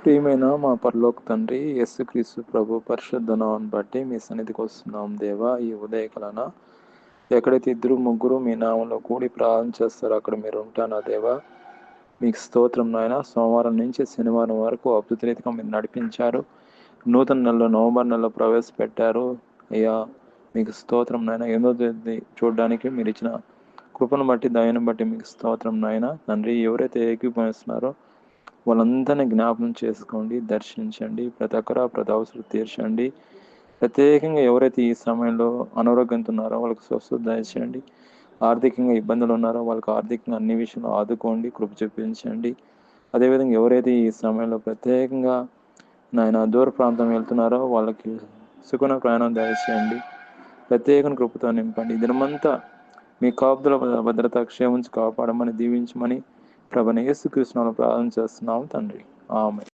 ప్రియమైన మా పరలోక తండ్రి యేసుక్రీస్తు ప్రభు పరిశుద్ధ నామమును బట్టి మీ సన్నిధికి వస్తున్నాం దేవా. ఈ ఉదయకాలన ఎక్కడైతే ఇద్దరు ముగ్గురు మీ నామంలో కూడి ప్రార్థన చేస్తారో అక్కడ మీరు ఉంటానా దేవా. మీకు స్తోత్రం నాయన. సోమవారం నుంచి శనివారం వరకు అద్భుత రీతిగా మీరు నడిపించారు. నూతన నెలలో నవంబర్ నెలలో ప్రవేశపెట్టారు అయ్యా. మీకు స్తోత్రం నాయన. ఎన్నో తేదీ చూడడానికి మీరు ఇచ్చిన కృపను బట్టి దయను బట్టి మీకు స్తోత్రం నాయన. తండ్రి ఎవరైతే ఏకీభవిస్తున్నారో వాళ్ళందరినీ జ్ఞాపకం చేసుకోండి, దర్శించండి, ప్రతి అవసరం తీర్చండి. ప్రత్యేకంగా ఎవరైతే ఈ సమయంలో అనారోగ్యంతో ఉన్నారో వాళ్ళకి స్వస్థత దయచేయండి. ఆర్థికంగా ఇబ్బందులు ఉన్నారో వాళ్ళకి ఆర్థికంగా అన్ని విషయంలో ఆదుకోండి, కృప చూపించండి. అదేవిధంగా ఎవరైతే ఈ సమయంలో ప్రత్యేకంగా నాయన దూర ప్రాంతం వెళ్తున్నారో వాళ్ళకి సుఖన ప్రయాణం దయచేయండి. ప్రత్యేక కృపతో నింపండి. దినమంతా మీ కాపుదల భద్రత క్షేమించి కాపాడమని దీవించమని ప్రభువైన యేసుక్రీస్తు నామములో ప్రార్థన చేస్తున్నాము తండ్రి. ఆమేన్.